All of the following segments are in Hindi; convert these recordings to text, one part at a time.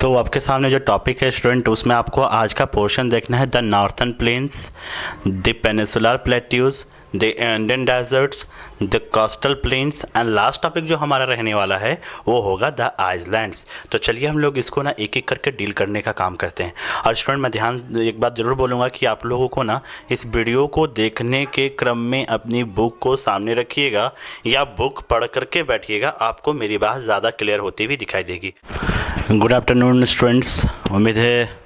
तो आपके सामने जो टॉपिक है स्टूडेंट, उसमें आपको आज का पोर्शन देखना है the northern plains, the peninsular plateaus, the Indian deserts, the coastal plains and last topic जो हमारा रहने वाला है वो होगा द आइसलैंड्स। तो चलिए हम लोग इसको ना एक एक करके डील करने का काम करते हैं। और स्टूडेंट, मैं ध्यान एक बात ज़रूर बोलूँगा कि आप लोगों को ना इस वीडियो को देखने के क्रम में अपनी बुक को सामने रखिएगा या बुक पढ़ करके बैठिएगा, आपको मेरी बात ज़्यादा क्लियर होती हुई दिखाई देगी। गुड आफ्टरनून स्टूडेंट्स, उम्मीद है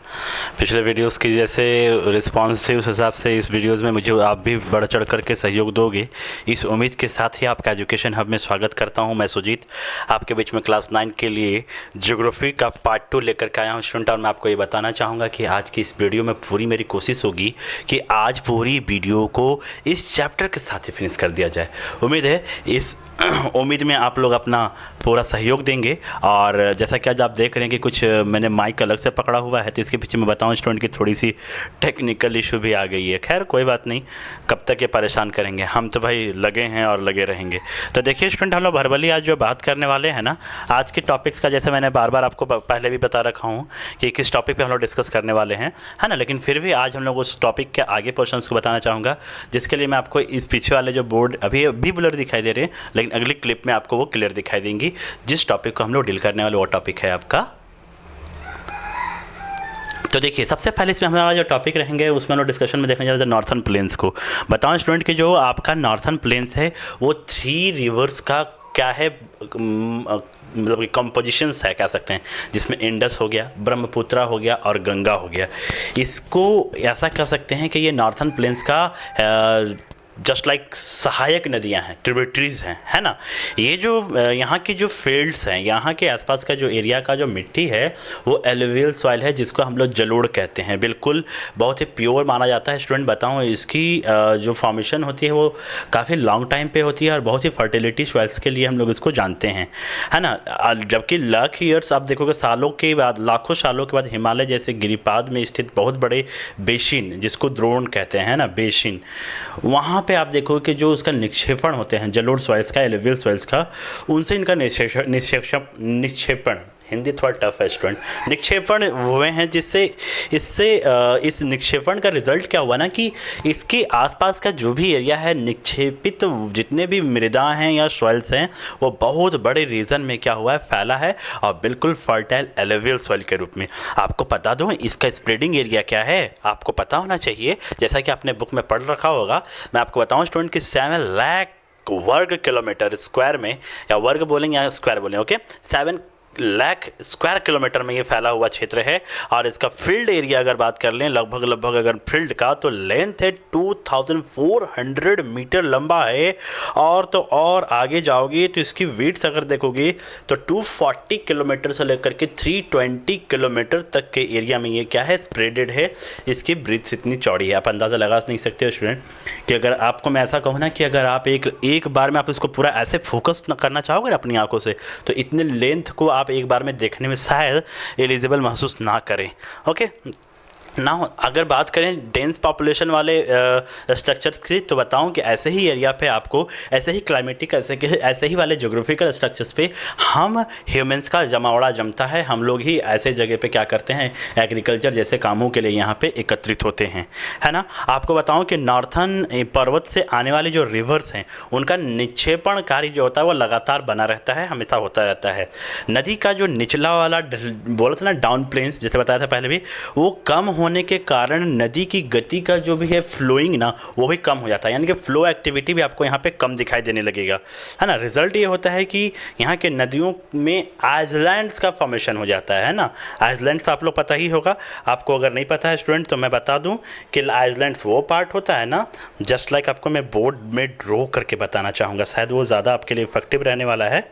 पिछले वीडियोस की जैसे रिस्पांस थे उस हिसाब से इस वीडियोस में मुझे आप भी बढ़ चढ़ करके सहयोग दोगे, इस उम्मीद के साथ ही आपका एजुकेशन हब में स्वागत करता हूं। मैं सुजीत आपके बीच में क्लास 9 के लिए ज्योग्राफी का पार्ट 2 लेकर के आया हूं स्टूडेंट। और मैं आपको ये बताना चाहूँगा कि आज की इस वीडियो में पूरी मेरी कोशिश होगी कि आज पूरी वीडियो को इस चैप्टर के साथ ही फिनिश कर दिया जाए। उम्मीद है इस उम्मीद में आप लोग अपना पूरा सहयोग देंगे। और जैसा कि आज आप देख रहे हैं कि कुछ मैंने माइक अलग से पकड़ा हुआ है, तो इसके पीछे मैं बताऊं स्टूडेंट की थोड़ी सी टेक्निकल इशू भी आ गई है। खैर कोई बात नहीं, कब तक ये परेशान करेंगे, हम तो भाई लगे हैं और लगे रहेंगे। तो देखिए स्टूडेंट, हम लोग भरभली आज जो बात करने वाले हैं ना, आज के टॉपिक्स का जैसे मैंने बार बार आपको पहले भी बता रखा हूँ कि किस टॉपिक पर हम लोग डिस्कस करने वाले हैं, है ना। लेकिन फिर भी आज हम लोग उस टॉपिक के आगे पोर्शन को बताना चाहूँगा, जिसके लिए मैं आपको इस पीछे वाले जो बोर्ड अभी ब्लर दिखाई दे रहे हैं, लेकिन अगली क्लिप में आपको वो क्लियर दिखाई देंगी। जिस टॉपिक को हम लोग डील करने वाले वो टॉपिक है आपका। तो देखिए, सबसे पहले इसमें हमारा जो टॉपिक रहेंगे उसमें हम लोग डिस्कशन में देखने जा रहे हैं नॉर्थन प्लेन्स को। बताओ स्टूडेंट कि जो आपका नॉर्थन प्लेन्स है वो 3 रिवर्स का क्या है, मतलब कि कंपोजिशंस है कह सकते हैं, जिसमें इंडस हो गया, ब्रह्मपुत्र हो गया और गंगा हो गया। इसको ऐसा कह सकते हैं कि ये नॉर्थन प्लेन्स का जस्ट लाइक सहायक नदियां हैं, ट्रिब्यूटरीज हैं, है ना। ये जो यहाँ की जो फील्ड्स हैं, यहाँ के आसपास का जो एरिया का जो मिट्टी है वो एलुवियल सॉइल है, जिसको हम लोग जलोढ़ कहते हैं। बिल्कुल बहुत ही प्योर माना जाता है स्टूडेंट। बताऊँ इसकी जो फॉर्मेशन होती है वो काफ़ी लॉन्ग टाइम पे होती है और बहुत ही फर्टिलिटी सॉइल्स के लिए हम लोग इसको जानते हैं, है ना। जबकि लाख ईयर्स आप देखोगे, सालों के बाद, लाखों सालों के बाद हिमालय जैसे गिरिपाद में स्थित बहुत बड़े बेसिन, जिसको द्रोण कहते हैं ना, बेसिन, वहाँ पे आप देखो कि जो उसका निक्षेपण होते हैं जलोढ़ सॉइल्स का, एलुवियल सॉइल्स का, उनसे इनका निक्षेपण हिंदी थोड़ा टफ है स्टूडेंट, निक्षेपण हुए हैं, जिससे इस निक्षेपण का रिजल्ट क्या हुआ ना कि इसके आसपास का जो भी एरिया है, निक्षेपित जितने भी मृदा हैं या सॉइल्स हैं, वो बहुत बड़े रीजन में क्या हुआ है, फैला है और बिल्कुल फर्टाइल एलुवियल सॉइल के रूप में। आपको बता दूं इसका स्प्रेडिंग एरिया क्या है, आपको पता होना चाहिए, जैसा कि आपने बुक में पढ़ रखा होगा। मैं आपको बताऊँ स्टूडेंट कि 7 लाख वर्ग किलोमीटर स्क्वायर में, या वर्ग बोलेंगे या स्क्वायर बोलेंगे, ओके, 7 लाख स्क्वायर किलोमीटर में ये फैला हुआ क्षेत्र है। और इसका फील्ड एरिया अगर बात कर लें, लगभग अगर फील्ड का, तो लेंथ है 2400 मीटर लंबा है। और तो और आगे जाओगे तो इसकी विड्थ अगर देखोगे तो 240 किलोमीटर से लेकर के 320 किलोमीटर तक के एरिया में ये क्या है, स्प्रेडेड है। इसकी ब्रीथ इतनी चौड़ी है, आप अंदाज़ा लगा नहीं सकते हो स्टूडेंट कि अगर आपको मैं ऐसा कहूँ ना कि अगर आप एक बार में आप इसको पूरा ऐसे फोकस करना चाहोगे ना अपनी आंखों से, तो इतने लेंथ को आप एक बार में देखने में शायद एलिजिबल महसूस ना करें। ओके ना, अगर बात करें डेंस पॉपुलेशन वाले स्ट्रक्चर्स की, तो बताऊं कि ऐसे ही एरिया पे आपको ऐसे ही क्लाइमेटिक ऐसे ही वाले ज्योग्राफिकल स्ट्रक्चर्स पे हम ह्यूमंस का जमावड़ा जमता है। हम लोग ही ऐसे जगह पे क्या करते हैं, एग्रीकल्चर जैसे कामों के लिए यहाँ पे एकत्रित होते हैं, है ना। आपको बताऊं कि नॉर्थन पर्वत से आने वाले जो रिवर्स हैं, उनका निक्षेपण कार्य जो होता है वो लगातार बना रहता है, हमेशा होता रहता है। नदी का जो निचला वाला बोला था ना, डाउन प्लेन्स, जैसे बताया था पहले भी, वो कम होने के कारण नदी की गति का जो भी है फ्लोइंग ना, वो भी कम हो जाता है, यानी कि फ्लो एक्टिविटी भी आपको यहाँ पे कम दिखाई देने लगेगा, है ना। रिजल्ट ये होता है कि यहाँ के नदियों में आइसलैंड्स का फॉर्मेशन हो जाता है ना। आइसलैंड्स आप लोग पता ही होगा, आपको अगर नहीं पता है स्टूडेंट तो मैं बता दूँ कि आइसलैंड्स वो पार्ट होता है ना, जस्ट लाइक आपको मैं बोर्ड में ड्रॉ करके बताना चाहूँगा, शायद वो ज़्यादा आपके लिए इफेक्टिव रहने वाला है।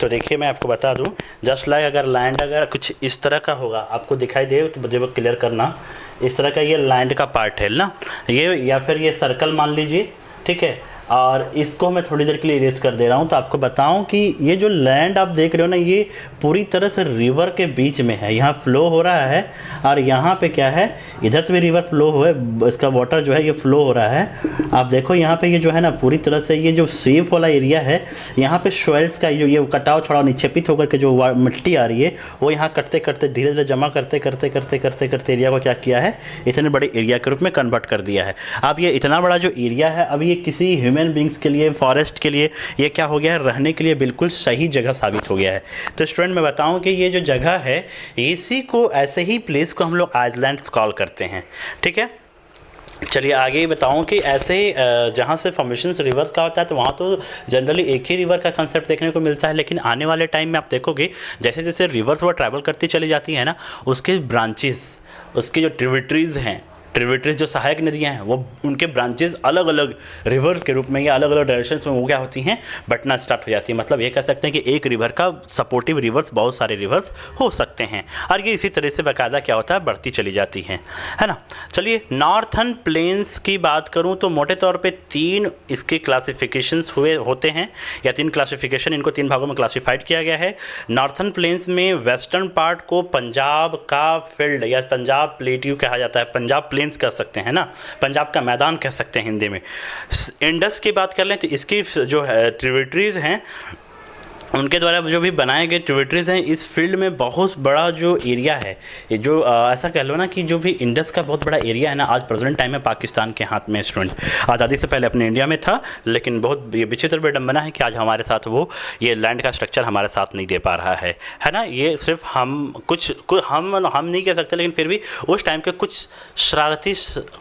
तो देखिए मैं आपको बता दूँ, जस्ट लाइक अगर लैंड अगर कुछ इस तरह का होगा, आपको दिखाई दे तो मुझे वो क्लियर करना, इस तरह का ये लैंड का पार्ट है ना, ये या फिर ये सर्कल मान लीजिए, ठीक है। और इसको मैं थोड़ी देर के लिए इरेज कर दे रहा हूँ। तो आपको बताऊँ कि ये जो लैंड आप देख रहे हो ना, ये पूरी तरह से रिवर के बीच में है, यहाँ फ्लो हो रहा है और यहाँ पे क्या है, इधर से भी रिवर फ्लो हो है, इसका वाटर जो है ये फ्लो हो रहा है। आप देखो यहाँ पे ये जो है ना पूरी तरह से ये जो सेफ वाला एरिया है, यहाँ पे सॉइल्स का जो ये कटाव छड़ाव निक्षेपित होकर के जो मिट्टी आ रही है वो यहाँ करते करते धीरे धीरे जमा करते करते करते करते करते एरिया को क्या किया है, इतने बड़े एरिया के रूप में कन्वर्ट कर दिया है। अब ये इतना बड़ा जो एरिया है, अब ये किसी ह्यूमन बींग्स के लिए, फॉरेस्ट के लिए ये क्या हो गया है, रहने के लिए बिल्कुल सही जगह साबित हो गया है। तो स्टूडेंट मैं बताऊं कि ये जो जगह है, इसी को ऐसे ही प्लेस को हम लोग आइलैंड्स कॉल करते हैं। ठीक है, चलिए आगे ही बताऊँ कि ऐसे जहाँ से फॉर्मेशंस रिवर्स का होता है तो वहाँ तो जनरली एक ही रिवर का कंसेप्ट देखने को मिलता है, लेकिन आने वाले टाइम में आप देखोगे जैसे जैसे रिवर्स वो ट्रैवल करती चली जाती है ना, उसके ब्रांचेस, उसके जो ट्रिब्यूटरीज हैं, ट्रिब्यूटरीज जो सहायक नदियाँ हैं, वो उनके ब्रांचेस अलग अलग रिवर के रूप में या अलग अलग डायरेक्शंस में वो क्या होती हैं, बटना स्टार्ट हो जाती है। मतलब ये कह सकते हैं कि एक रिवर का सपोर्टिव रिवर्स बहुत सारे रिवर्स हो सकते हैं और ये इसी तरह से बाकायदा क्या होता है, बढ़ती चली जाती हैं, है ना। चलिए नॉर्थर्न प्लेन्स की बात करूँ तो मोटे तौर पर 3 इसके क्लासिफिकेशंस होते हैं, या 3 क्लासिफिकेशन, इनको 3 भागों में क्लासीफाइड किया गया है। नॉर्थर्न प्लेन्स में वेस्टर्न पार्ट को पंजाब का फील्ड या पंजाब प्लेट्यू कहा जाता है, पंजाब प्लेन्स कह सकते हैं ना, पंजाब का मैदान कह सकते हैं हिंदी में। इंडस की बात कर लें तो इसकी जो है ट्रिब्यूटरीज हैं, उनके द्वारा जो भी बनाए गए ट्रिब्यूटरीज हैं, इस फील्ड में बहुत बड़ा जो एरिया है, ये जो ऐसा कह लो ना कि जो भी इंडस का बहुत बड़ा एरिया है ना, आज प्रेजेंट टाइम में पाकिस्तान के हाथ में। स्टूडेंट आज़ादी से पहले अपने इंडिया में था, लेकिन बहुत ये विचित्र विडंबना है कि आज हमारे साथ वो ये लैंड का स्ट्रक्चर हमारे साथ नहीं दे पा रहा है ना। ये सिर्फ हम हम नहीं कह सकते, लेकिन फिर भी उस टाइम के कुछ शरारती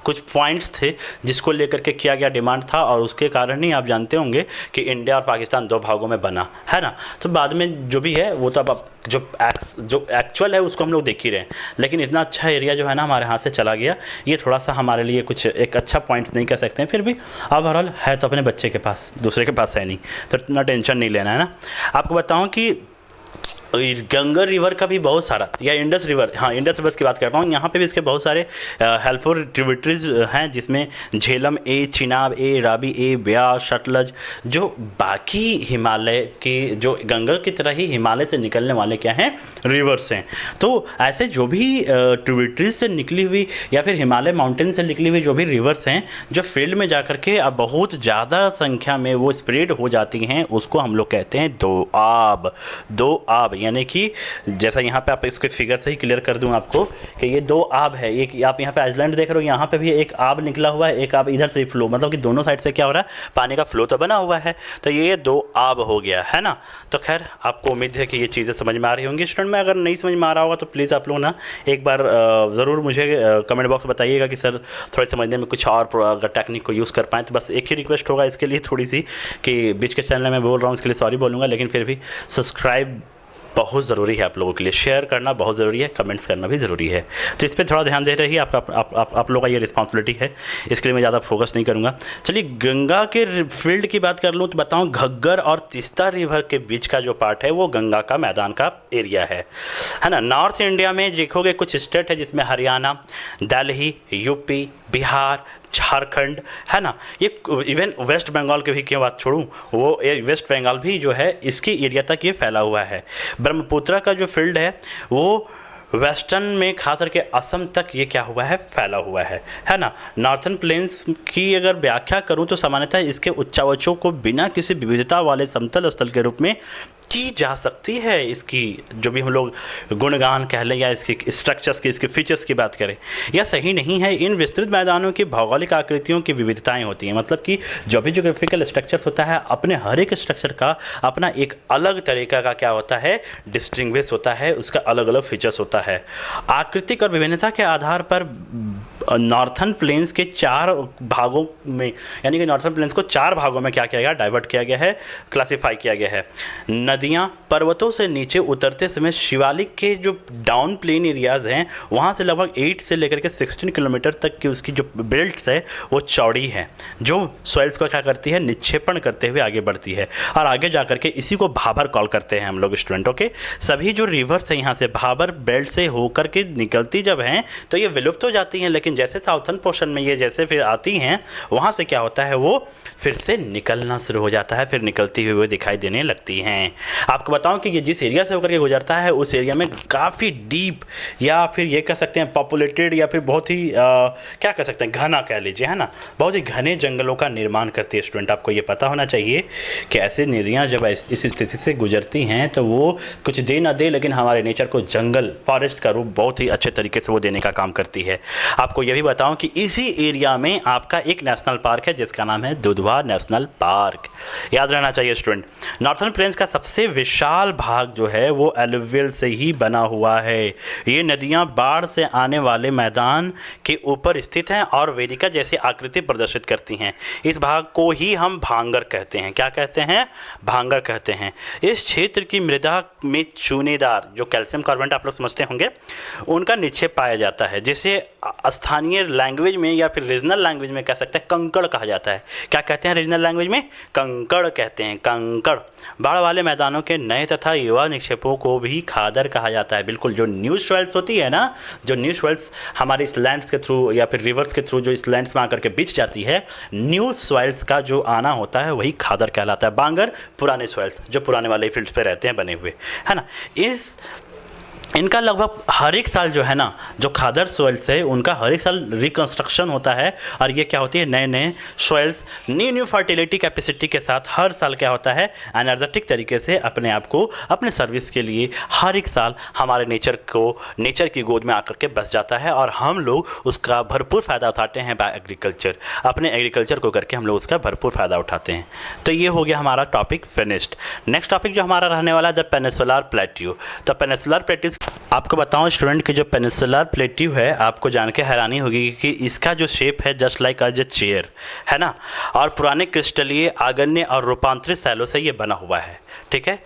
कुछ पॉइंट्स थे जिसको लेकर के किया गया डिमांड था, और उसके कारण ही आप जानते होंगे कि इंडिया और पाकिस्तान 2 भागों में बना, है ना। तो बाद में जो भी है वो तो अब जो एक्चुअल है उसको हम लोग देख ही रहे हैं, लेकिन इतना अच्छा एरिया जो है ना हमारे हाथ से चला गया, ये थोड़ा सा हमारे लिए कुछ एक अच्छा पॉइंट्स नहीं कह सकते हैं। फिर भी ओवरऑल है तो अपने बच्चे के पास, दूसरे के पास है नहीं, तो इतना टेंशन नहीं लेना है ना। आपको बताऊं कि गंगा रिवर का भी बहुत सारा, या इंडस रिवर, हाँ इंडस रिवर की बात कर रहा हूँ, यहाँ पे भी इसके बहुत सारे हेल्पफुल ट्रिब्यूटरीज हैं, जिसमें झेलम ए, चिनाब ए, रावी ए, ब्यास, सतलज, जो बाकी हिमालय के जो गंगा की तरह ही हिमालय से निकलने वाले क्या हैं, रिवर्स हैं। तो ऐसे जो भी ट्रिब्यूटरीज से निकली हुई या फिर हिमालय माउंटेन से निकली हुई जो भी रिवर्स हैं, जो फील्ड में जा कर के अब बहुत ज़्यादा संख्या में वो स्प्रेड हो जाती हैं, उसको हम लोग कहते हैं दो आब। यानी कि जैसा यहाँ पे आप इसके फिगर से ही क्लियर कर दूं आपको कि ये 2 आब है। एक आप यहाँ पे आइलैंड देख रहे हो, यहाँ पे भी एक आब निकला हुआ है, एक आब इधर से फ्लो, मतलब कि दोनों साइड से क्या हो रहा है, पानी का फ्लो तो बना हुआ है। तो ये 2 आब हो गया है ना। तो खैर आपको उम्मीद है कि ये चीज़ें समझ में आ रही होंगी। स्टूडेंट में अगर नहीं समझ में आ रहा होगा तो प्लीज़ आप लोग ना एक बार ज़रूर मुझे कमेंट बॉक्स बताइएगा कि सर थोड़े समझने में कुछ और अगर टेक्निक को यूज़ कर पाएँ। तो बस एक ही रिक्वेस्ट होगा इसके लिए थोड़ी सी, कि बीच के चैनल में बोल रहा हूँ इसके लिए सॉरी बोलूँगा, लेकिन फिर भी सब्सक्राइब बहुत ज़रूरी है आप लोगों के लिए, शेयर करना बहुत ज़रूरी है, कमेंट्स करना भी ज़रूरी है। तो इस पर थोड़ा ध्यान दे रही है, आप लोगों का ये रिस्पॉन्सिबिलिटी है, इसके लिए मैं ज़्यादा फोकस नहीं करूँगा। चलिए गंगा के फील्ड की बात कर लूँ तो बताऊँ, घग्गर और तीस्ता रिवर के बीच का जो पार्ट है वो गंगा का मैदान का एरिया है ना। नॉर्थ इंडिया में देखोगे कुछ स्टेट है जिसमें हरियाणा, दिल्ली, यूपी, बिहार, झारखंड, है ना। ये इवन वेस्ट बंगाल के भी क्यों बात छोड़ूं, वो वेस्ट बंगाल भी जो है इसकी एरिया तक ये फैला हुआ है। ब्रह्मपुत्र का जो फील्ड है वो वेस्टर्न में खास करके असम तक ये क्या हुआ है, फैला हुआ है ना। नॉर्थर्न प्लेन्स की अगर व्याख्या करूं तो सामान्यतः इसके उच्चावचों को बिना किसी विविधता वाले समतल स्थल के रूप में की जा सकती है। इसकी जो भी हम लोग गुणगान कह लें या इसकी स्ट्रक्चर्स की, इसके फीचर्स की बात करें, यह सही नहीं है। इन विस्तृत मैदानों की भौगोलिक आकृतियों की विविधताएं होती हैं, मतलब कि जो भी ज्योग्राफिकल स्ट्रक्चर्स होता है, अपने हर एक स्ट्रक्चर का अपना एक अलग तरीका का क्या होता है, डिस्टिंग्विश होता है, उसका अलग अलग फीचर्स होता है। आकृतिक और विभिन्नता के आधार पर नॉर्थर्न प्लेन्स के 4 भागों में, यानी कि नॉर्थर्न प्लेन्स को 4 भागों में क्या किया गया, डाइवर्ट किया गया है, क्लासीफाई किया गया है। नदियाँ पर्वतों से नीचे उतरते समय शिवालिक के जो डाउन प्लेन एरियाज़ हैं वहाँ से लगभग 8 से लेकर के 16 किलोमीटर तक की उसकी जो बेल्ट्स है वो चौड़ी है, जो सॉइल्स को क्या करती है, निक्षेपण करते हुए आगे बढ़ती है और आगे जा करके इसी को भाबर कॉल करते हैं हम लोग स्टूडेंट। ओके, सभी जो रिवर्स है यहाँ से भाबर बेल्ट से होकर के निकलती जब हैं तो ये विलुप्त हो जाती हैं, लेकिन जैसे साउथर्न पोर्शन में ये जैसे फिर आती हैं वहाँ से क्या होता है, वो फिर से निकलना शुरू हो जाता है, फिर निकलती हुई वो दिखाई देने लगती हैं। आपको बताऊं कि ये जिस एरिया से होकर के गुजरता है उस एरिया में काफ़ी डीप या फिर ये कह सकते हैं पॉपुलेटेड या फिर बहुत ही क्या कह सकते हैं, घना कह लीजिए, है ना, बहुत ही घने जंगलों का निर्माण करती है स्टूडेंट। आपको ये पता होना चाहिए कि ऐसे नदियाँ जब इस स्थिति से गुजरती हैं तो वो कुछ दे ना दे, लेकिन हमारे नेचर को जंगल फॉरेस्ट का रूप बहुत ही अच्छे तरीके से वो देने का काम करती है। आपको ये भी बताऊँ कि इसी एरिया में आपका एक नेशनल पार्क है जिसका नाम है दुधवा नेशनल पार्क। याद रहना चाहिए स्टूडेंट, नॉर्थर्न प्लेन्स का सबसे विशाल भाग जो है वो एलुवियल से ही बना हुआ है। ये नदियां बाढ़ से आने वाले मैदान के ऊपर स्थित हैं और वेदिका जैसी आकृति प्रदर्शित करती हैं। इस भाग को ही हम भांगर कहते हैं। क्या कहते हैं? भांगर कहते हैं। इस क्षेत्र की मृदा में चूनेदार जो कैल्शियम कार्बोनेट आप लोग समझते होंगे उनका निक्षेप पाया जाता है, जिसे स्थानीय लैंग्वेज में या फिर रीजनल लैंग्वेज में कह सकते हैं कंकड़ कहा जाता है। क्या कहते हैं रीजनल लैंग्वेज में? कंकड़ कहते हैं, कंकड़। बाढ़ वाले मैदानों के नए तथा युवा निक्षेपों को भी खादर कहा जाता है। बिल्कुल, जो न्यू सॉइल्स होती है ना, जो न्यू सॉइल्स हमारी इस लैंड्स के थ्रू या फिर रिवर्स के थ्रू जो इस लैंड्स में आकर के बिछ जाती है, न्यू सॉइल्स का जो आना होता है वही खादर कहलाता है। बांगर पुराने सॉइल्स जो पुराने वाले फील्ड्स पे रहते हैं बने हुए, है ना। इनका लगभग हर एक साल जो है ना, जो खादर सॉइल्स है उनका हर एक साल रिकंस्ट्रक्शन होता है और ये क्या होती है, नए नए सॉइल्स न्यू फर्टिलिटी कैपेसिटी के साथ हर साल क्या होता है, एनर्जेटिक तरीके से अपने आप को अपने सर्विस के लिए हर एक साल हमारे नेचर की गोद में आकर के बस जाता है और हम लोग उसका भरपूर फ़ायदा उठाते हैं बाय एग्रीकल्चर। अपने एग्रीकल्चर को करके हम लोग उसका भरपूर फ़ायदा उठाते हैं। तो ये हो गया हमारा टॉपिक फिनिश्ड। नेक्स्ट टॉपिक जो हमारा रहने वाला है द पेनिसुलर प्लेट्यू। तो पेनिसुलर प्लेट्यू आपको बताऊं स्टूडेंट कि जो पेनिसुलर प्लेट्यू है, आपको जान के हैरानी होगी कि इसका जो शेप है जस्ट लाइक अ चेयर, है ना, और पुराने क्रिस्टलीय आग्नेय और रूपांतरित शैलों से ये बना हुआ है। ठीक है,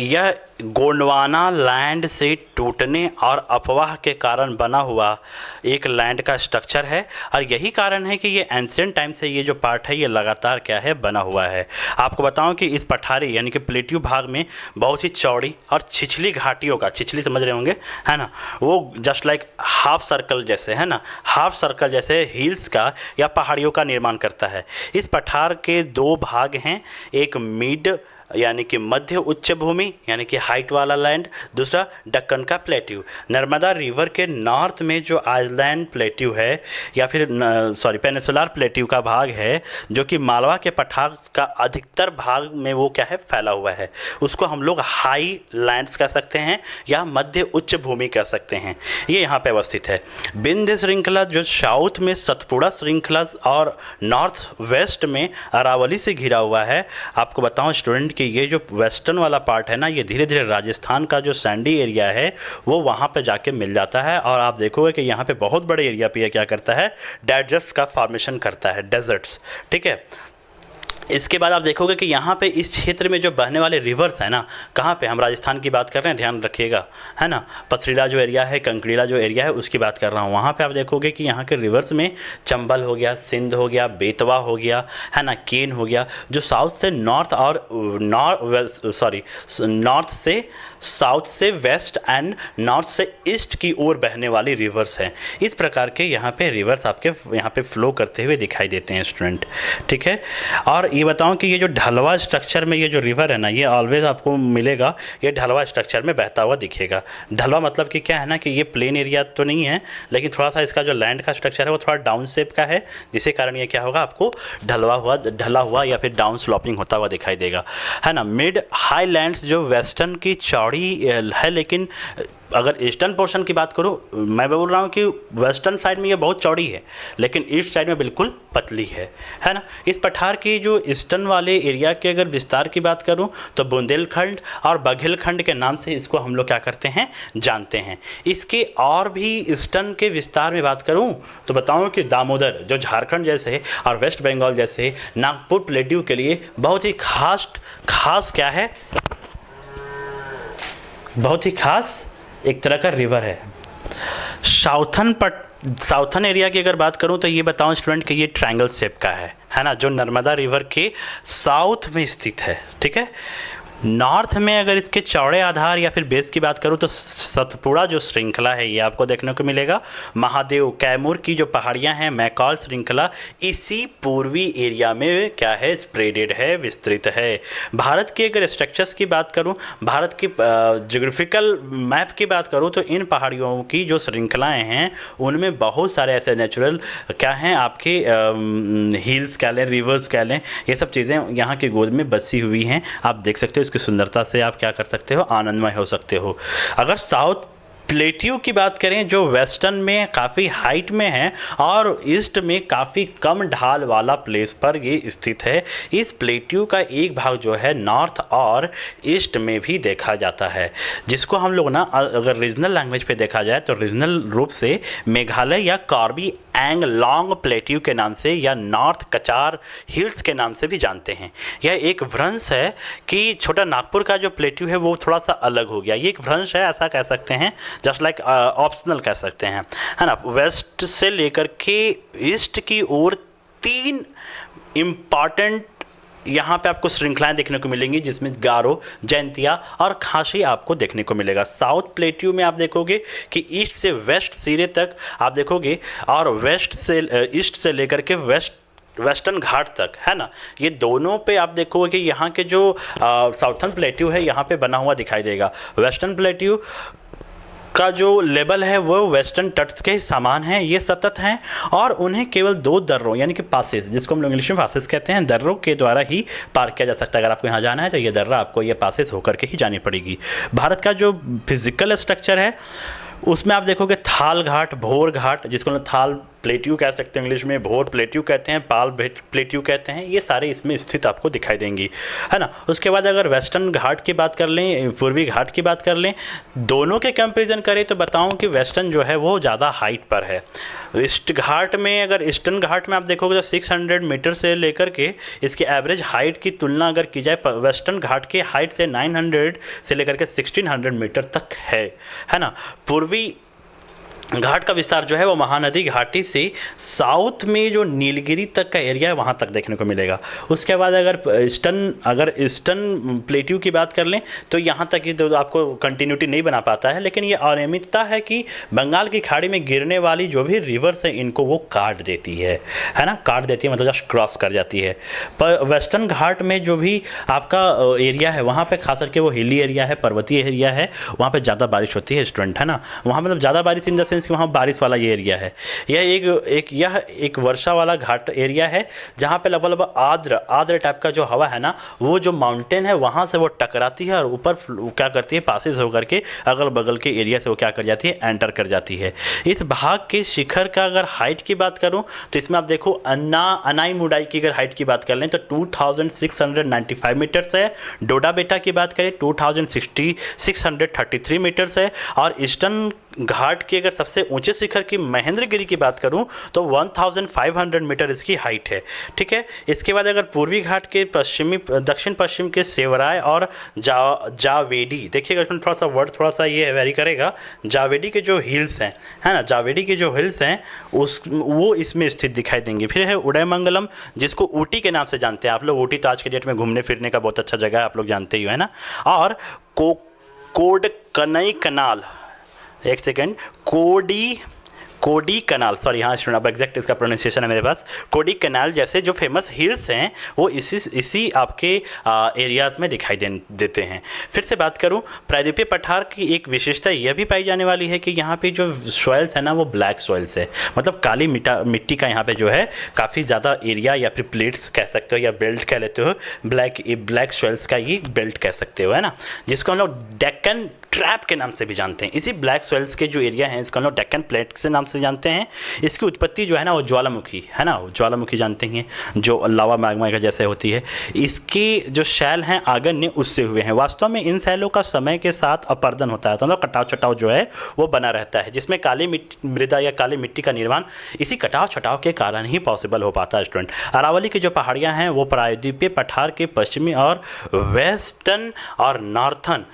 यह गोंडवाना लैंड से टूटने और अफवाह के कारण बना हुआ एक लैंड का स्ट्रक्चर है और यही कारण है कि ये एंशिएंट टाइम से ये जो पार्ट है ये लगातार क्या है, बना हुआ है। आपको बताऊं कि इस पठारी यानी कि प्लेट्यू भाग में बहुत ही चौड़ी और छिछली घाटियों का, छिछली समझ रहे होंगे, है ना, वो जस्ट लाइक हाफ सर्कल जैसे, है ना, हाफ सर्कल जैसे हिल्स का या पहाड़ियों का निर्माण करता है। इस पठार के दो भाग हैं, एक मिड यानी कि मध्य उच्च भूमि यानी कि हाइट वाला लैंड, दूसरा दक्कन का प्लेट्यू। नर्मदा रिवर के नॉर्थ में जो आइलैंड प्लेट्यू है या फिर पेनिसुलर प्लेट्यू का भाग है जो कि मालवा के पठार का अधिकतर भाग में वो क्या है, फैला हुआ है, उसको हम लोग हाई लैंड्स कह सकते हैं या मध्य उच्च भूमि कह सकते हैं। ये यहाँ पे अवस्थित है। विंध्य श्रृंखला जो साउथ में सतपुड़ा श्रृंखला और नॉर्थ वेस्ट में अरावली से घिरा हुआ है। आपको बताऊँ स्टूडेंट कि ये जो वेस्टर्न वाला पार्ट है ना, ये धीरे धीरे राजस्थान का जो सैंडी एरिया है वो वहाँ पे जाके मिल जाता है और आप देखोगे कि यहाँ पे बहुत बड़े एरिया पे ये क्या करता है, डेजर्ट्स का फॉर्मेशन करता है, डेजर्ट्स। ठीक है, इसके बाद आप देखोगे कि यहाँ पे इस क्षेत्र में जो बहने वाले रिवर्स है ना, कहाँ पे, हम राजस्थान की बात कर रहे हैं, ध्यान रखिएगा, है ना, पथरीला जो एरिया है, कंकड़ीला जो एरिया है उसकी बात कर रहा हूँ। वहाँ पे आप देखोगे कि यहाँ के रिवर्स में चंबल हो गया, सिंध हो गया, बेतवा हो गया, है ना, केन हो गया, जो साउथ से नॉर्थ और नॉर्थ से साउथ से वेस्ट एंड नॉर्थ से ईस्ट की ओर बहने वाली रिवर्स हैं। इस प्रकार के यहाँ पे रिवर्स आपके यहाँ पे फ्लो करते हुए दिखाई देते हैं स्टूडेंट। ठीक है, और ये बताऊं कि ये जो ढलवा स्ट्रक्चर में ये जो रिवर है ना, ये ऑलवेज आपको मिलेगा, ये ढलवा स्ट्रक्चर में बहता हुआ दिखेगा। ढलवा मतलब कि क्या है ना, कि ये प्लेन एरिया तो नहीं है, लेकिन थोड़ा सा इसका जो लैंड का स्ट्रक्चर है वो थोड़ा डाउन शेप का है, जिसके कारण ये क्या होगा, आपको ढला हुआ या फिर डाउन स्लोपिंग होता हुआ दिखाई देगा, है ना। मिड हाई लैंड्स जो वेस्टर्न की चौड़ी है, लेकिन अगर ईस्टर्न पोर्शन की बात करूं, मैं बोल रहा हूं कि वेस्टर्न साइड में ये बहुत चौड़ी है लेकिन ईस्ट साइड में बिल्कुल पतली है ना। इस पठार की जो ईस्टर्न वाले एरिया के अगर विस्तार की बात करूं तो बुंदेलखंड और बघेलखंड के नाम से इसको हम लोग क्या करते हैं, जानते हैं। इसके और भी ईस्टर्न के विस्तार में बात करूं तो बताऊं कि दामोदर जो झारखंड जैसे और वेस्ट बंगाल जैसे नागपुर प्लेट्यू के लिए बहुत ही खास क्या है, बहुत ही खास एक तरह का रिवर है। साउथर्न एरिया की अगर बात करूं तो ये बताऊं स्टूडेंट कि ये ट्रायंगल शेप का है ना, जो नर्मदा रिवर के साउथ में स्थित है। ठीक है, नॉर्थ में अगर इसके चौड़े आधार या फिर बेस की बात करूं तो सतपुड़ा जो श्रृंखला है ये आपको देखने को मिलेगा। महादेव कैमूर की जो पहाड़ियां हैं, मैकॉल श्रृंखला इसी पूर्वी एरिया में क्या है, स्प्रेडेड है, विस्तृत है। भारत के अगर स्ट्रक्चर्स की बात करूं, भारत की ज्योग्राफिकल मैप की बात करूं तो इन पहाड़ियों की जो श्रृंखलाएँ हैं उनमें बहुत सारे ऐसे नेचुरल क्या हैं आपके हिल्स कह लें, रिवर्स कह लें, ये सब चीज़ें यहाँ की गोद में बसी हुई हैं। आप देख सकते हो, इसकी सुंदरता से आप क्या कर सकते हो, आनंदमय हो सकते हो। अगर साउथ प्लेट्यू की बात करें जो वेस्टर्न में काफ़ी हाइट में है और ईस्ट में काफ़ी कम ढाल वाला प्लेस पर ये स्थित है। इस प्लेट्यू का एक भाग जो है नॉर्थ और ईस्ट में भी देखा जाता है, जिसको हम लोग ना अगर रीजनल लैंग्वेज पे देखा जाए तो रीजनल रूप से मेघालय या कार्बी एंगलोंग प्लेट्यू के नाम से या नॉर्थ कचार हिल्स के नाम से भी जानते हैं। यह एक भ्रंश है कि छोटा नागपुर का जो प्लेट्यू है वो थोड़ा सा अलग हो गया, ये एक भ्रंश है, ऐसा कह सकते हैं, जस्ट लाइक ऑप्शनल कह सकते हैं, है ना। वेस्ट से लेकर के ईस्ट की ओर 3 इम्पॉर्टेंट यहाँ पे आपको श्रृंखलाएं देखने को मिलेंगी, जिसमें गारो, जैंतिया और खासी आपको देखने को मिलेगा। साउथ प्लेट्यू में आप देखोगे कि ईस्ट से वेस्ट सिरे तक आप देखोगे और वेस्ट से ईस्ट से लेकर के वेस्टर्न घाट तक, है ना, ये दोनों पे आप देखोगे कि यहाँ के जो साउथर्न प्लेट्यू है यहाँ पे बना हुआ दिखाई देगा। वेस्टर्न प्लेट्यू का जो लेवल है वो वेस्टर्न तट के समान है, ये सतत हैं और उन्हें केवल 2 दर्रों यानी कि पासेस, जिसको हम लोग इंग्लिश में पासेस कहते हैं, दर्रों के द्वारा ही पार किया जा सकता है। अगर आपको यहाँ जाना है तो ये दर्रा आपको ये पासेस होकर के ही जानी पड़ेगी। भारत का जो फिजिकल स्ट्रक्चर है उसमें आप देखोगे थाल घाट, भोर घाट, जिसको हम थाल प्लेट्यू कह सकते हैं इंग्लिश में, भोर प्लेट्यू कहते हैं, पाल प्लेट्यू कहते हैं, ये सारे इसमें स्थित आपको दिखाई देंगी, है ना। उसके बाद अगर वेस्टर्न घाट की बात कर लें, पूर्वी घाट की बात कर लें, दोनों के कंपैरिजन करें तो बताऊं कि वेस्टर्न जो है वो ज़्यादा हाइट पर है। ईस्ट घाट में अगर ईस्टर्न घाट में आप देखोगे तो 600 मीटर से लेकर के इसकी एवरेज हाइट की तुलना अगर की जाए वेस्टर्न घाट के हाइट से 900 से लेकर के 1600 मीटर तक है ना। पूर्वी घाट का विस्तार जो है वो महानदी घाटी से साउथ में जो नीलगिरी तक का एरिया है वहाँ तक देखने को मिलेगा। उसके बाद अगर ईस्टर्न प्लेट्यू की बात कर लें तो यहाँ तक ही तो आपको कंटिन्यूटी नहीं बना पाता है, लेकिन ये अनियमितता है कि बंगाल की खाड़ी में गिरने वाली जो भी रिवर्स है इनको वो काट देती है ना, काट देती है मतलब जस्ट क्रॉस कर जाती है। पर वेस्टर्न घाट में जो भी आपका एरिया है वहाँ पर खास करके वो हिली एरिया है, पर्वतीय एरिया है, वहाँ पर ज़्यादा बारिश होती है स्टूडेंट, है ना। वहाँ मतलब ज़्यादा बारिश इन द सेंस कि वहाँ बारिश वाला ये एरिया है। यह एक वर्षा वाला घाट एरिया है जहाँ पे लगभग आर्द्र टाइप का जो हवा है ना, वो जो माउंटेन है वहाँ से वो टकराती है और ऊपर क्या करती है, पासेस होकर के अगल बगल के एरिया से वो क्या कर जाती है, एंटर कर जाती है। इस भाग के शिखर का अगर हाइट की बात करूँ तो इसमें आप देखो अनाईमुडाई की अगर हाइट की बात कर लें तो 2695 मीटर्स है। डोडा बेटा की बात करें 2633 मीटर्स है। और ईस्टर्न घाट के अगर सबसे ऊंचे शिखर की महेंद्रगिरी की बात करूं तो 1500 मीटर इसकी हाइट है। ठीक है, इसके बाद अगर पूर्वी घाट के दक्षिण पश्चिम के सेवराय और जावेडी, देखिएगा इसमें थोड़ा सा वर्ड थोड़ा सा ये वेरी करेगा, जावेडी के जो हिल्स हैं, है ना, जावेडी के जो हिल्स हैं वो इसमें स्थित दिखाई देंगे। फिर है उदयमंगलम, जिसको ऊटी के नाम से जानते हैं आप लोग। ऊटी तो आज के डेट में घूमने फिरने का बहुत अच्छा जगह है, आप लोग जानते ही हो, है ना। और कोडकनई कनाल, एक सेकेंड, कोडी कनाल, सॉरी हाँ स्टूडेंट, अब एग्जैक्ट इसका प्रोनाउंसिएशन है मेरे पास। कोडी कनाल जैसे जो फेमस हिल्स हैं वो इसी आपके एरियाज़ में दिखाई देते हैं। फिर से बात करूं, प्रायद्वीपीय पठार की एक विशेषता यह भी पाई जाने वाली है कि यहाँ पे जो सॉइल्स है ना वो ब्लैक सॉइल्स है, मतलब काली मिट्टी का यहाँ पे जो है काफ़ी ज़्यादा एरिया या फिर प्लेट्स कह सकते हो या बेल्ट कह लेते हो, ब्लैक सॉइल्स का ये बेल्ट कह सकते हो, है ना, जिसको हम लोग डेक्कन ट्रैप के नाम से भी जानते हैं। इसी ब्लैक सॉइल्स के जो एरिया हैं इसको हम लोग डेक्कन प्लेट के नाम से जानते हैं। इसकी उत्पत्ति जो है ना वो ज्वालामुखी, है ना, ज्वालामुखी जानते हैं, जो लावा मैग्मा का जैसे होती है। इसकी जो शैल हैं आगन्य उससे हुए हैं। वास्तव में इन शैलों का समय के साथ अपर्दन होता है, तो मतलब कटाव छटाव जो है वो बना रहता है, जिसमें काली मृदा या काली मिट्टी का निर्माण इसी कटाव छटाव के कारण ही पॉसिबल हो पाता है स्टूडेंट। अरावली की जो पहाड़ियाँ हैं वो प्रायद्वीपीय पठार के पश्चिमी और वेस्टर्न और नॉर्थर्न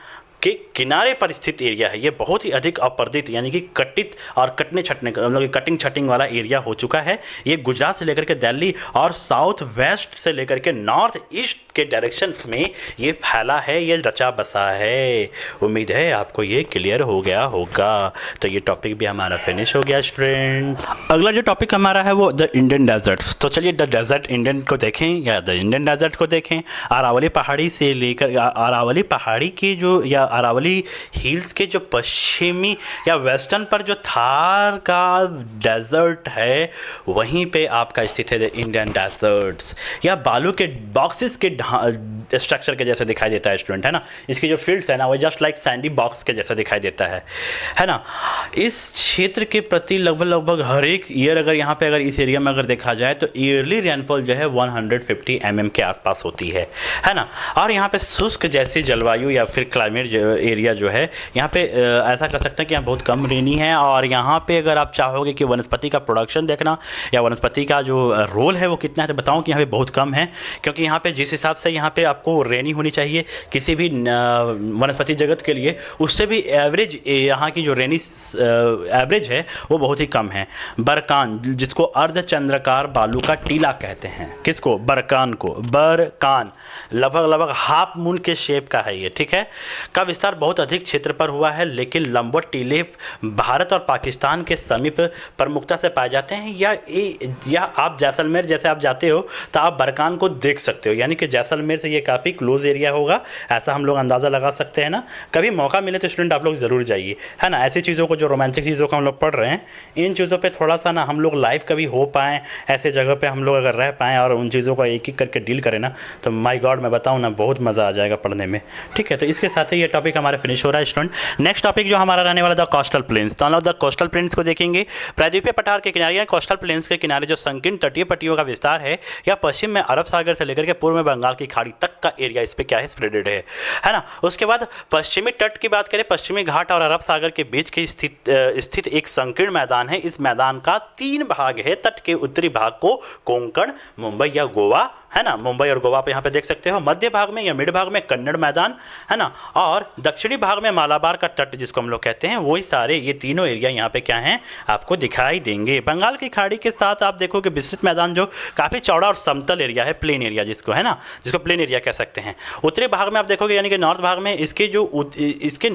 के किनारे पर स्थित एरिया है। ये बहुत ही अधिक अपर्दित यानी कि कटित और कटने छटने मतलब कटिंग छटिंग वाला एरिया हो चुका है। ये गुजरात से लेकर के दिल्ली और साउथ वेस्ट से लेकर के नॉर्थ ईस्ट के डायरेक्शन में ये फैला है, ये रचा बसा है। उम्मीद है आपको ये क्लियर हो गया होगा। तो ये टॉपिक भी हमारा फिनिश हो गया स्टूडेंट। अगला जो टॉपिक हमारा है वो द इंडियन डेजर्ट्स। तो चलिए द डेजर्ट इंडियन को देखें या द इंडियन डेजर्ट को देखें। अरावली पहाड़ी से लेकर अरावली पहाड़ी की जो या अरावली हिल्स के जो पश्चिमी या वेस्टर्न पर जो थार का डेजर्ट है वहीं पे आपका स्थित है द इंडियन डेजर्ट्स। या बालू के बॉक्सेस के स्ट्रक्चर के जैसे दिखाई देता है स्टूडेंट, है ना। इसकी जो फील्ड्स है ना वो जस्ट लाइक सैंडी बॉक्स के जैसा दिखाई देता है ना। इस क्षेत्र के प्रति लगभग हर एक ईयर अगर यहाँ पे अगर इस एरिया में अगर देखा जाए तो ईयरली रेनफॉल जो है 150 mm के आसपास होती है ना। और यहाँ पे शुष्क जैसी जलवायु या फिर क्लाइमेट एरिया जो है यहाँ पे ऐसा कर सकते हैं कि यहाँ बहुत कम रेनी है। और यहाँ पे अगर आप चाहोगे कि वनस्पति का प्रोडक्शन देखना या वनस्पति का जो रोल है वो कितना है तो बताऊँ कि यहाँ पे बहुत कम है, क्योंकि यहाँ पे जिस हिसाब से यहाँ पे आपको रेनी होनी चाहिए किसी भी वनस्पति जगत के लिए, उससे भी एवरेज यहाँ की जो रेनी एवरेज है वो बहुत ही कम है। बरकान, जिसको अर्धचंद्राकार बालू का टीला कहते हैं, किसको? बरकान को। बरकान लगभग हाफ मून के शेप का है ये, ठीक है। का विस्तार बहुत अधिक क्षेत्र पर हुआ है, लेकिन लंबवत टीले भारत और पाकिस्तान के समीप प्रमुखता से पाए जाते हैं। या आप जैसलमेर जैसे आप जाते हो तो आप बरकान को देख सकते हो, यानी कि जैसलमेर से ये काफ़ी क्लोज एरिया होगा, ऐसा हम लोग अंदाज़ा लगा सकते हैं ना। कभी मौका मिले तो स्टूडेंट आप लोग ज़रूर जाइए, है ना। ऐसी चीज़ों को जो रोमांटिक चीज़ों को हम लोग पढ़ रहे हैं, इन चीज़ों पे थोड़ा सा ना हम लोग लाइव कभी हो पाएँ, ऐसे जगह पे हम लोग अगर रह पाएँ और उन चीज़ों को एक एक करके डील करें ना, तो माय गॉड मैं बताऊँ ना बहुत मज़ा आ जाएगा पढ़ने में, ठीक है। तो इसके साथ ही ये टॉपिक हमारा फिनिश हो रहा है स्टूडेंट। नेक्स्ट टॉपिक जो हमारा रहने वाला द कोस्टल प्लेन्स। तो हम लोग द कोस्टल प्लेन्स को देखेंगे। प्रायद्वीपीय पठार के किनारे कोस्टल प्लेन्स के किनारे जो संकीर्ण तटीय पट्टियों का विस्तार है या पश्चिम में अरब सागर से लेकर के पूर्व में बंगाल की खाड़ी तक का एरिया इस पे क्या है, स्प्रेडेड है ना। उसके बाद पश्चिमी तट की बात करें, पश्चिमी घाट और अरब सागर के बीच के स्थित एक संकीर्ण मैदान है। इस मैदान का 3 भाग है। तट के उत्तरी भाग को कोंकण, मुंबई या गोवा, है ना, मुंबई और गोवा पे यहाँ पे देख सकते हो। मध्य भाग में या मिड भाग में कन्नड़ मैदान, है ना। और दक्षिणी भाग में मालाबार का तट जिसको हम लोग कहते हैं, वही सारे ये तीनों एरिया यहाँ पे क्या हैं आपको दिखाई देंगे। बंगाल की खाड़ी के साथ आप देखो कि विस्तृत मैदान जो काफ़ी चौड़ा और समतल एरिया है, प्लेन एरिया जिसको, है ना, जिसको प्लेन एरिया कह सकते हैं। उत्तरी भाग में आप देखोगे यानी कि नॉर्थ भाग में इसके जो इसके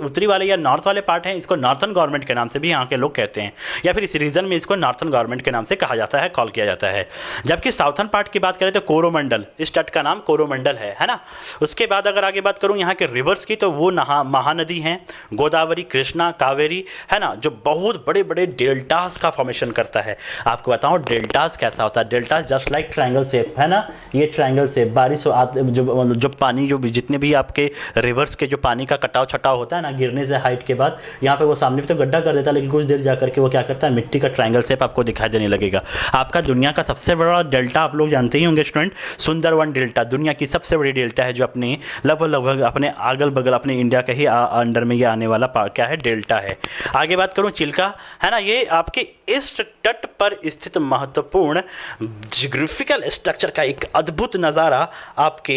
उत्तरी वाले या नॉर्थ वाले पार्ट हैं, इसको नॉर्थन गवर्नमेंट के नाम से भी यहाँ के लोग कहते हैं, या फिर इस रीजन में इसको नॉर्थन गवर्नमेंट के नाम से कहा जाता है, कॉल किया जाता है। जबकि साउथर्न पार्ट की बात करें तो कोरोमंडल, इस तट का नाम कोरोमंडल है ना। उसके बाद अगर आगे बात करूं यहाँ के रिवर्स की, तो वो महानदी हैं, गोदावरी, कृष्णा, कावेरी, है ना, जो बहुत बड़े बड़े डेल्टास का फॉर्मेशन करता है। आपको बताऊं डेल्टास कैसा होता है। Deltas just like triangle shape, है ना, ये ट्रायंगल शेप। बारिश जो पानी जो जितने भी आपके रिवर्स के जो पानी का कटाव छटाव होता है ना, गिरने से हाइट के बाद यहाँ पे वो सामने भी तो गड्ढा कर देता है, लेकिन कुछ देर जा करके वो क्या करता है, मिट्टी का ट्रायंगल शेप आपको दिखाई देने लगेगा। आपका दुनिया का सबसे बड़ा डेल्टा आप लोग जानते ही होंगे स्टूडेंट, सुंदरवन डेल्टा दुनिया की सबसे बड़ी डेल्टा है, जो अपने लगभग अपने अगल बगल अपने इंडिया के ही अंडर में ये आने वाला क्या है, डेल्टा है। आगे बात करूं चिल्का, है ना, ये आपके ईस्ट तट पर स्थित महत्वपूर्ण जियोग्राफिकल स्ट्रक्चर का एक अद्भुत नज़ारा आपके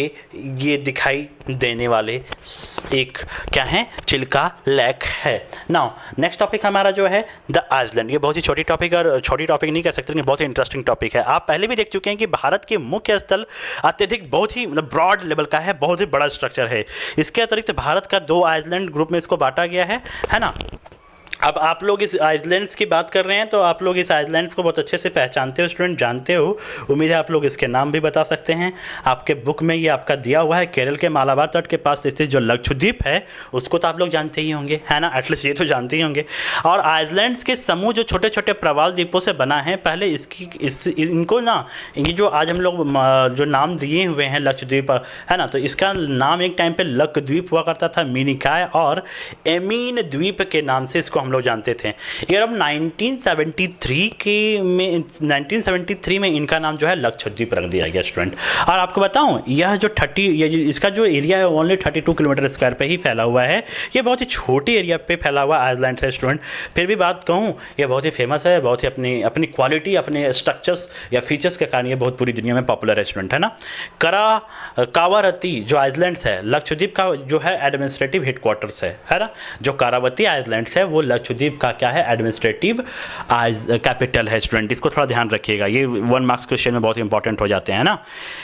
ये दिखाई देने वाले एक क्या है, चिल्का लेक है। नाउ नेक्स्ट टॉपिक हमारा जो है द आइसलैंड। ये बहुत ही छोटी टॉपिक, और छोटी टॉपिक नहीं कह सकते, लेकिन बहुत ही इंटरेस्टिंग टॉपिक है। आप पहले भी देख चुके हैं कि भारत के मुख्य स्थल अत्यधिक बहुत ही मतलब ब्रॉड लेवल का है, बहुत ही बड़ा स्ट्रक्चर है। इसके अतिरिक्त भारत का 2 आइसलैंड ग्रुप में इसको बांटा गया है ना। अब आप लोग इस आइसलैंड्स की बात कर रहे हैं तो आप लोग इस आइसलैंड्स को बहुत अच्छे से पहचानते हो स्टूडेंट, जानते हो। उम्मीद है आप लोग इसके नाम भी बता सकते हैं। आपके बुक में ये आपका दिया हुआ है। केरल के मालाबार तट के पास स्थित जो लक्षद्वीप है उसको तो आप लोग जानते ही होंगे, है ना, एटलीस्ट ये तो जानते ही होंगे। और आइसलैंड्स के समूह जो छोटे छोटे प्रवाल द्वीपों से बना है, पहले इनको ना ये जो आज हम लोग जो नाम दिए हुए हैं लक्षद्वीप, है ना, तो इसका नाम एक टाइम पर लक्षद्वीप हुआ करता था, मिनिकाय और एमीन द्वीप के नाम से इसको हम लोग जानते थे। ये अब 1973 में इनका नाम जो है लक्षद्वीप रख दिया गया स्टूडेंट। और आपको बताऊं, यह जो इसका जो एरिया है ओनली 32 किलोमीटर स्क्वायर पे ही फैला हुआ है। ये बहुत ही छोटी एरिया पे फैला हुआ आइसलैंड है स्टूडेंट। फिर भी बात कहूँ, ये बहुत ही फेमस है, बहुत ही अपनी क्वालिटी, अपने स्ट्रक्चर्स या फीचर्स के कारण ये बहुत पूरी दुनिया में पॉपुलर है स्टूडेंट, है ना। कावारती जो आइसलैंड्स है, लक्षद्वीप का जो है एडमिनिस्ट्रेटिव हेडक्वार्टर्स है ना। जो कारावती आइसलैंड्स है वो लक्षद्वीप का क्या है, एडमिनिस्ट्रेटिव कैपिटल है स्टूडेंट। इसको थोड़ा ध्यान रखिएगा, ये 1 मार्क्स क्वेश्चन में बहुत इंपॉर्टेंट हो जाते हैं ना।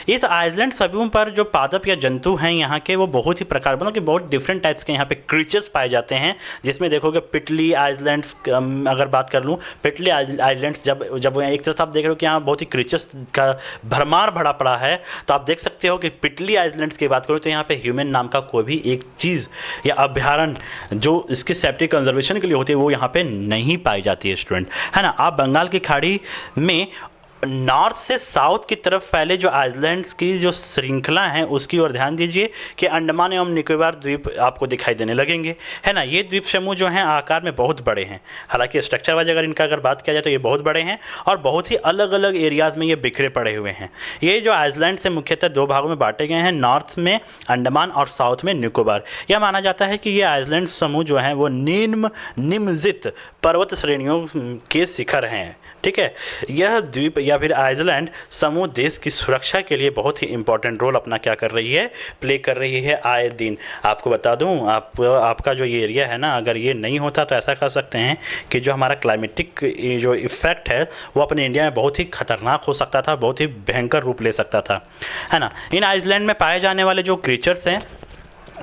इस आइसलैंड समूह पर जो पादप या जंतु हैं यहाँ के, वो बहुत ही प्रकार मतलब कि बहुत डिफरेंट टाइप्स के यहाँ पे क्रीचर्स पाए जाते हैं। जिसमें देखोगे पिटली आइसलैंड्स, अगर बात कर लूँ पिटली आइसलैंड्स, जब एक तरफ आप देख रहे हो कि यहाँ बहुत ही क्रीचर्स का भरमार भरा पड़ा है, तो आप देख सकते हो कि पिटली आइसलैंड्स की बात करूँ तो यहाँ पे ह्यूमन नाम का कोई भी एक चीज़ या अभ्यारण्य जो इसके सेफ्टी कंजर्वेशन के लिए होती है वो यहाँ पे नहीं पाई जाती है स्टूडेंट, है ना। आप बंगाल की खाड़ी में नॉर्थ से साउथ की तरफ फैले जो आइसलैंड्स की जो श्रृंखला है उसकी ओर ध्यान दीजिए कि अंडमान एवं निकोबार द्वीप आपको दिखाई देने लगेंगे, है ना। ये द्वीप समूह जो हैं आकार में बहुत बड़े हैं, हालांकि स्ट्रक्चर वाइज अगर बात किया जाए तो ये बहुत बड़े हैं और बहुत ही अलग अलग एरियाज़ में ये बिखरे पड़े हुए हैं। ये जो आइसलैंड से मुख्यतः 2 भागों में बांटे गए हैं, नॉर्थ में अंडमान और साउथ में निकोबार। यह माना जाता है कि ये आइसलैंड समूह जो हैं वो निम्नजित पर्वत श्रेणियों के शिखर हैं, ठीक है। यह द्वीप या फिर आइसलैंड समूह देश की सुरक्षा के लिए बहुत ही इंपॉर्टेंट रोल अपना क्या कर रही है, प्ले कर रही है आए दिन। आपको बता दूं, आपका जो ये एरिया है ना, अगर ये नहीं होता तो ऐसा कर सकते हैं कि जो हमारा क्लाइमेटिक जो इफेक्ट है वो अपने इंडिया में बहुत ही खतरनाक हो सकता था, बहुत ही भयंकर रूप ले सकता था, है ना। इन आइसलैंड में पाए जाने वाले जो क्रीचर्स हैं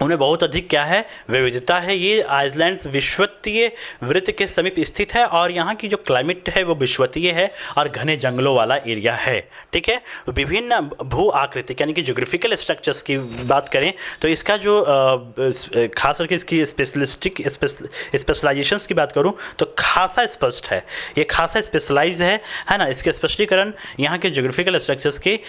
उन्हें बहुत अधिक क्या है, विविधता है। ये आइसलैंड्स विषुवतीय वृत्त के समीप स्थित है और यहाँ की जो क्लाइमेट है वो विषुवतीय है और घने जंगलों वाला एरिया है, ठीक है। विभिन्न भू आकृतिक यानी कि ज्योग्राफिकल स्ट्रक्चर्स की बात करें तो इसका जो खास करके इसकी स्पेशलाइजेशंस की बात करूँ तो खासा स्पष्ट है, ये खासा स्पेशलाइज है ना। इसके स्पष्टीकरण यहाँ के ज्योग्राफिकल स्ट्रक्चर्स के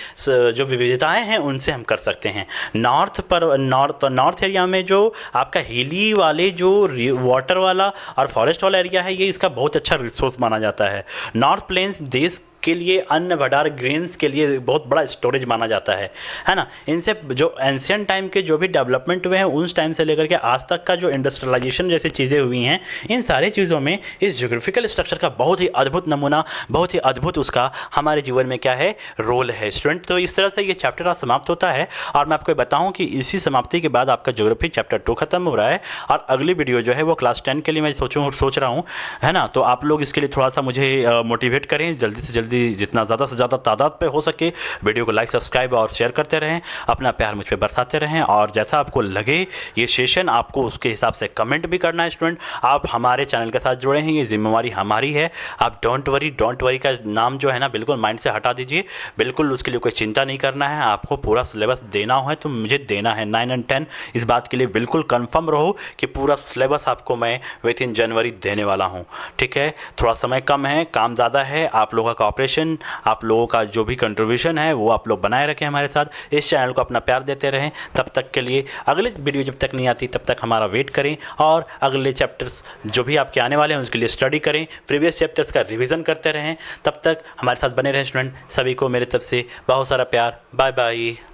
जो विविधताएँ हैं उनसे हम कर सकते हैं। नॉर्थ एरिया में जो आपका हिली वाले जो वाटर वाला और फॉरेस्ट वाला एरिया है, ये इसका बहुत अच्छा रिसोर्स माना जाता है। नॉर्थ प्लेन्स देश के लिए अन्न भंडार ग्रेन्स के लिए बहुत बड़ा स्टोरेज माना जाता है ना। इनसे जो एंशियंट टाइम के जो भी डेवलपमेंट हुए हैं उस टाइम से लेकर के आज तक का जो इंडस्ट्रियलाइजेशन जैसी चीज़ें हुई हैं, इन सारी चीज़ों में इस ज्योग्राफिकल स्ट्रक्चर का बहुत ही अद्भुत नमूना, बहुत ही अद्भुत उसका हमारे जीवन में क्या है, रोल है स्टूडेंट। तो इस तरह से ये चैप्टर आज समाप्त होता है और मैं आपको बताऊँ कि इसी समाप्ति के बाद आपका ज्योग्राफी चैप्टर 2 खत्म हो रहा है और अगली वीडियो जो है वो क्लास 10 के लिए मैं सोच रहा हूँ, है ना। तो आप लोग इसके लिए थोड़ा सा मुझे मोटिवेट करें, जल्दी से जल्दी जितना ज़्यादा से ज़्यादा तादाद पे हो सके वीडियो को लाइक, सब्सक्राइब और शेयर करते रहें, अपना प्यार मुझ पे बरसाते रहें। और जैसा आपको लगे ये सेशन, आपको उसके हिसाब से कमेंट भी करना है स्टूडेंट। आप हमारे चैनल के साथ जुड़े हैं, ये जिम्मेवारी हमारी है। आप डोंट वरी का नाम जो है ना बिल्कुल माइंड से हटा दीजिए, बिल्कुल उसके लिए कोई चिंता नहीं करना है। आपको पूरा सिलेबस देना है तो मुझे देना है 9 और 10, इस बात के लिए बिल्कुल कन्फर्म रहो कि पूरा सिलेबस आपको मैं विद इन जनवरी देने वाला हूँ, ठीक है। थोड़ा समय कम है, काम ज़्यादा है, आप लोगों का ऑपरेशन, आप लोगों का जो भी कंट्रीब्यूशन है वो आप लोग बनाए रखें हमारे साथ। इस चैनल को अपना प्यार देते रहें। तब तक के लिए अगली वीडियो जब तक नहीं आती तब तक हमारा वेट करें और अगले चैप्टर्स जो भी आपके आने वाले हैं उसके लिए स्टडी करें, प्रीवियस चैप्टर्स का रिवीजन करते रहें। तब तक हमारे साथ बने रहें स्टूडेंट। सभी को मेरे तरफ से बहुत सारा प्यार। Bye bye.